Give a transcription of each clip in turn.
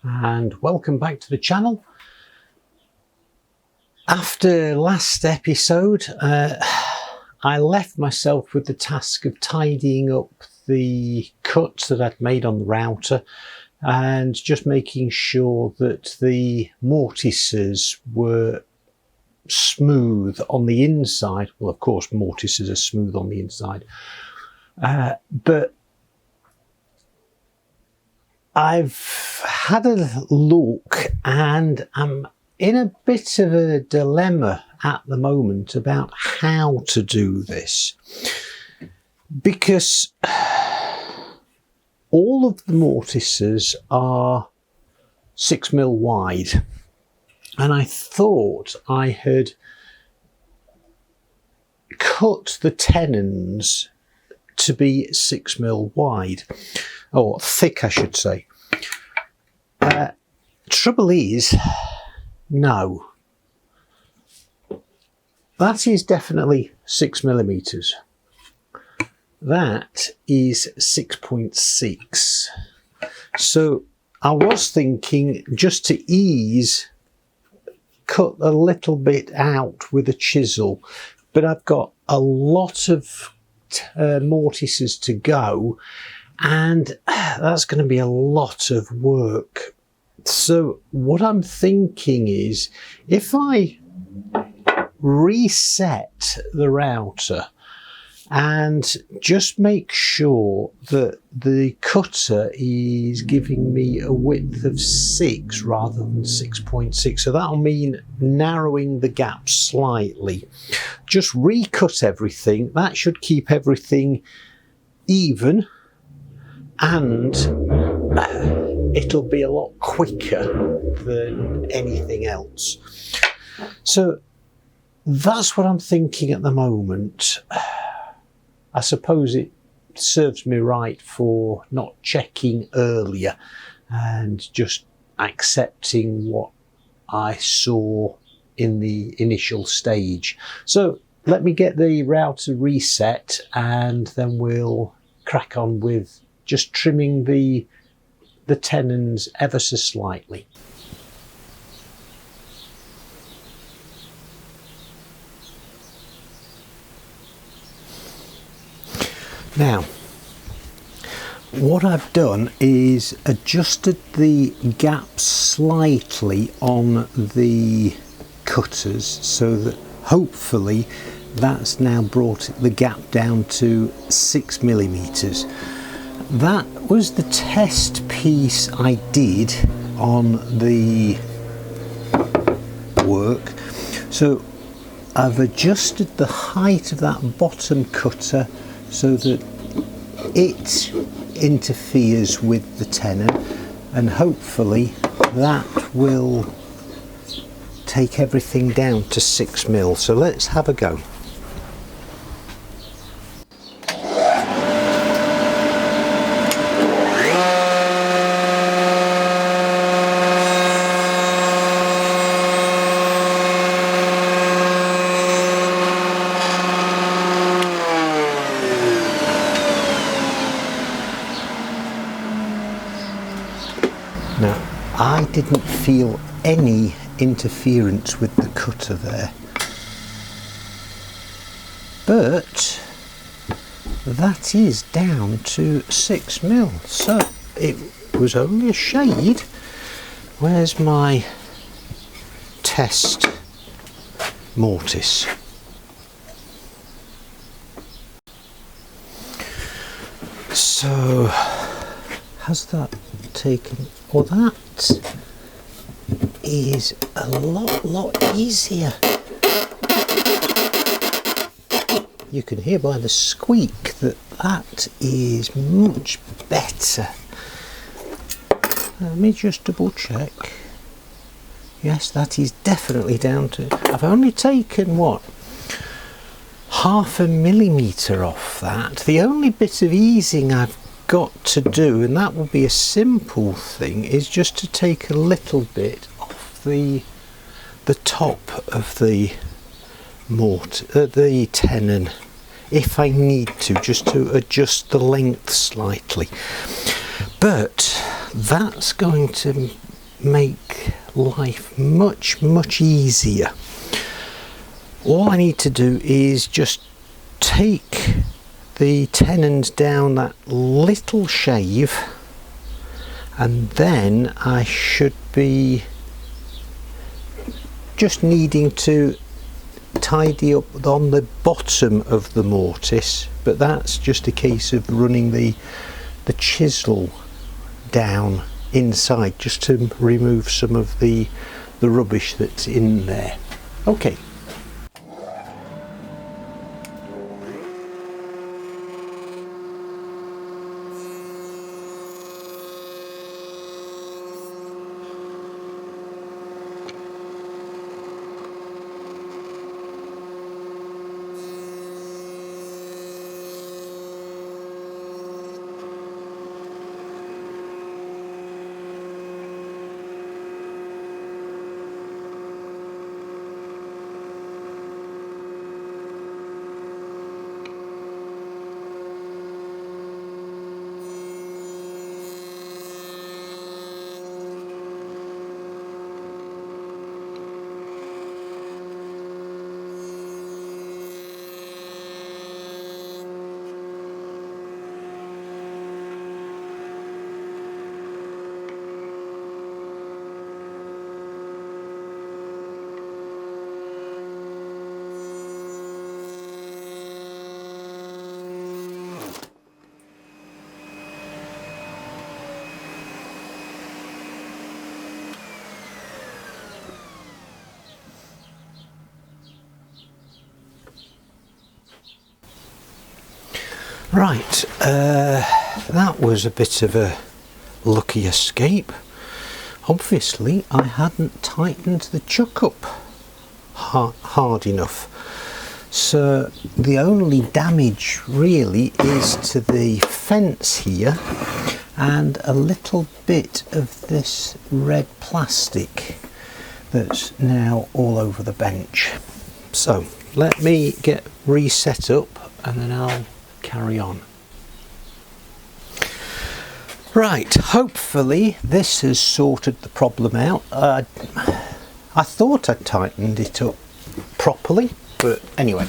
and welcome back to the channel. After last episode, I left myself with the task of tidying up the cuts that I'd made on the router and just making sure that the mortices were smooth on the inside. Well, of course, mortices are smooth on the inside, but I've had a look and I'm in a bit of a dilemma at the moment about how to do this, because all of the mortices are 6mm wide, and I thought I had cut the tenons to be 6mm wide, or thick I should say. Trouble is, no, that is definitely 6mm. That is 6.6. So I was thinking, just to ease, cut a little bit out with a chisel, but I've got a lot of mortices to go, and that's going to be a lot of work. So what I'm thinking is, if I reset the router and just make sure that the cutter is giving me a width of 6 rather than 6.6, so that'll mean narrowing the gap slightly. Just recut everything. That should keep everything even, and it'll be a lot quicker than anything else. So that's what I'm thinking at the moment. I suppose it serves me right for not checking earlier and just accepting what I saw in the initial stage. So let me get the router reset and then we'll crack on with just trimming the tenons ever so slightly. Now, what I've done is adjusted the gap slightly on the cutters, so that hopefully that's now brought the gap down to 6mm. That was the test piece I did on the work. So I've adjusted the height of that bottom cutter so that it interferes with the tenon, and hopefully that will take everything down to 6mm. So let's have a go. Now, I didn't feel any interference with the cutter there, but that is down to 6mm, so it was only a shade. Where's my test mortise? So has that taken? Well, that is a lot easier. You can hear by the squeak that that is much better. Let me just double check. Yes, that is definitely down to, I've only taken what, 0.5mm off that. The only bit of easing I've got to do, and that will be a simple thing, is just to take a little bit off the top of the tenon, if I need to, just to adjust the length slightly. But that's going to make life much easier. All I need to do is just take the tenons down that little shave, and then I should be just needing to tidy up on the bottom of the mortise, but that's just a case of running the chisel down inside just to remove some of the rubbish that's in there. Okay. Right, that was a bit of a lucky escape. Obviously I hadn't tightened the chuck up hard enough, so the only damage really is to the fence here and a little bit of this red plastic that's now all over the bench. So let me get reset up and then I'll carry on. Right, hopefully this has sorted the problem out. I thought I tightened it up properly, but anyway.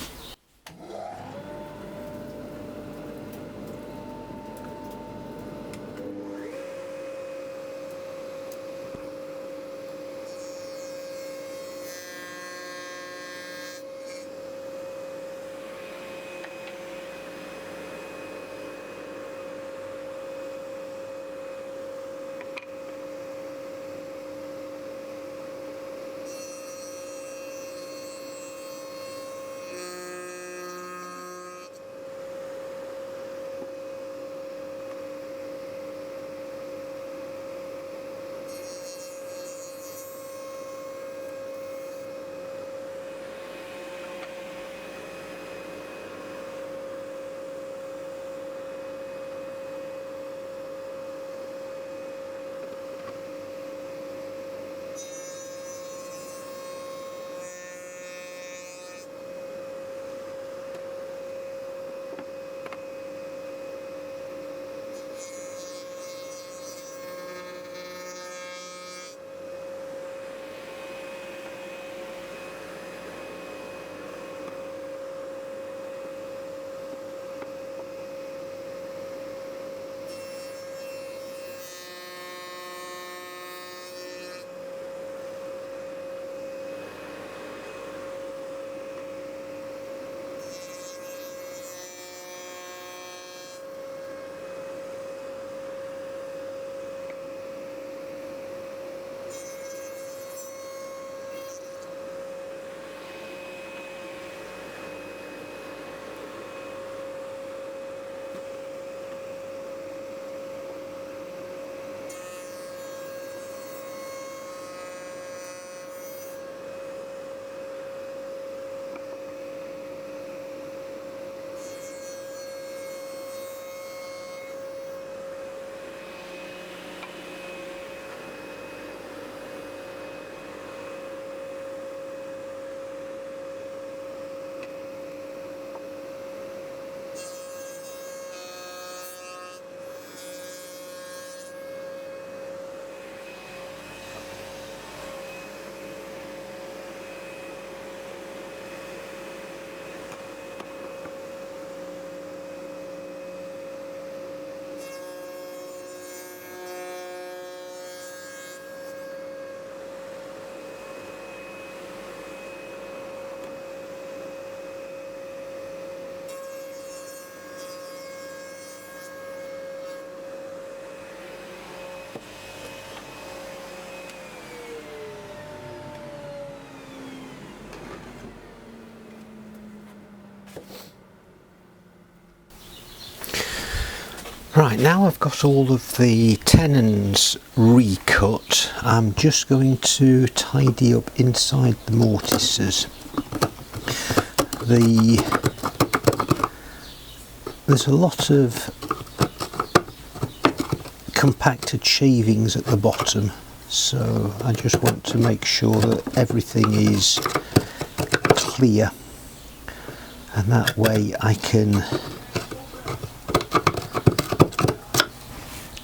Right, now I've got all of the tenons recut, I'm just going to tidy up inside the mortices. There's a lot of compacted shavings at the bottom, so I just want to make sure that everything is clear, and that way I can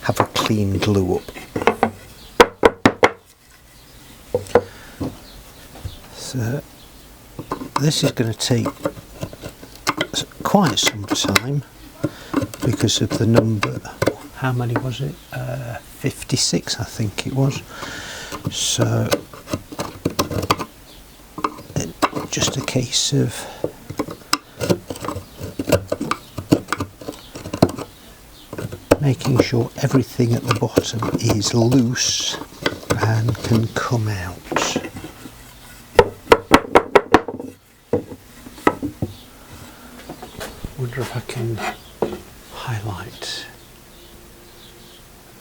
have a clean glue up. So this is going to take quite some time because of the number. How many was it? 56 I think it was. So it's just a case of making sure everything at the bottom is loose and can come out. Wonder if I can highlight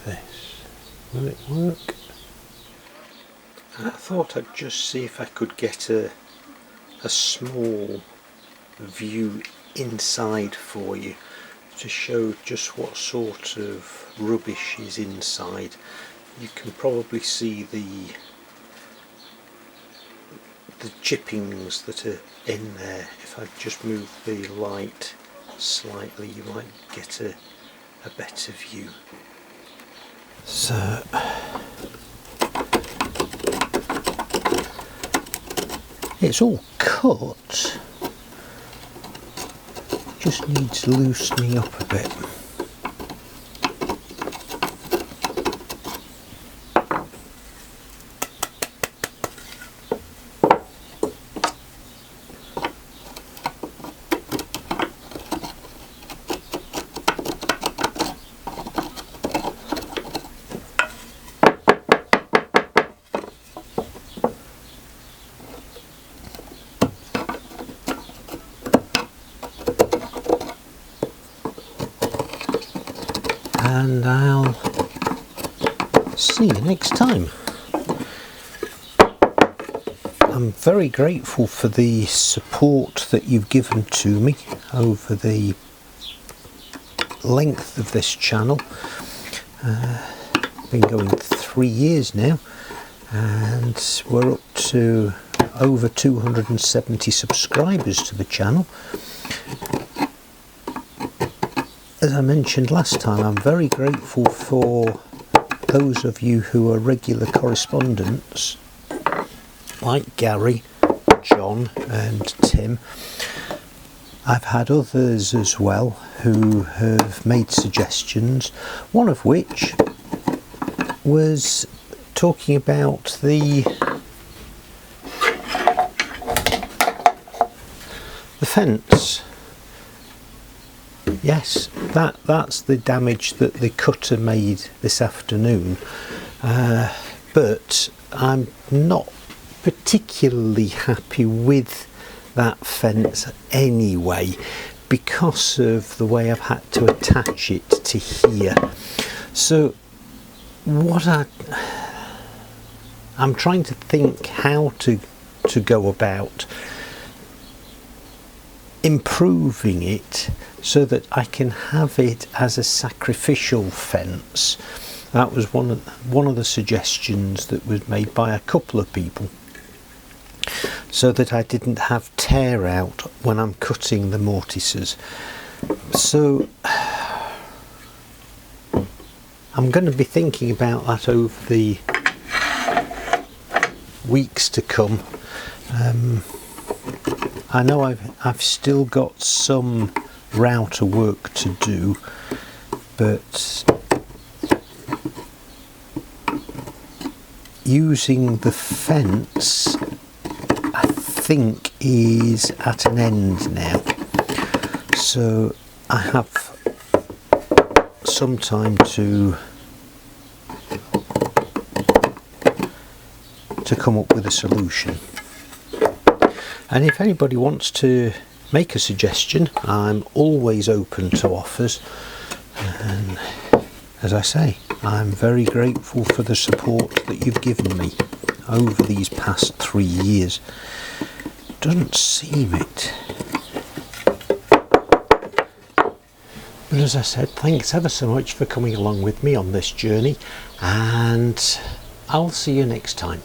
this. Will it work? I thought I'd just see if I could get a small view inside for you to show just what sort of rubbish is inside. You can probably see the chippings that are in there. If I just move the light slightly, you might get a better view. So it's all cut, just needs loosening up a bit. And I'll see you next time. I'm very grateful for the support that you've given to me over the length of this channel. Been going 3 years now, and we're up to over 270 subscribers to the channel. As I mentioned last time, I'm very grateful for those of you who are regular correspondents, like Gary, John and Tim. I've had others as well who have made suggestions, one of which was talking about the fence. Yes, that's the damage that the cutter made this afternoon, but I'm not particularly happy with that fence anyway, because of the way I've had to attach it to here. So what I'm trying to think how to go about improving it so that I can have it as a sacrificial fence. That was one of the suggestions that was made by a couple of people, so that I didn't have tear out when I'm cutting the mortices. So I'm going to be thinking about that over the weeks to come. I know I've still got some router work to do, but using the fence I think is at an end now, so I have some time to come up with a solution. And if anybody wants to make a suggestion, I'm always open to offers. And as I say, I'm very grateful for the support that you've given me over these past 3 years. Doesn't seem it. But as I said, thanks ever so much for coming along with me on this journey, and I'll see you next time.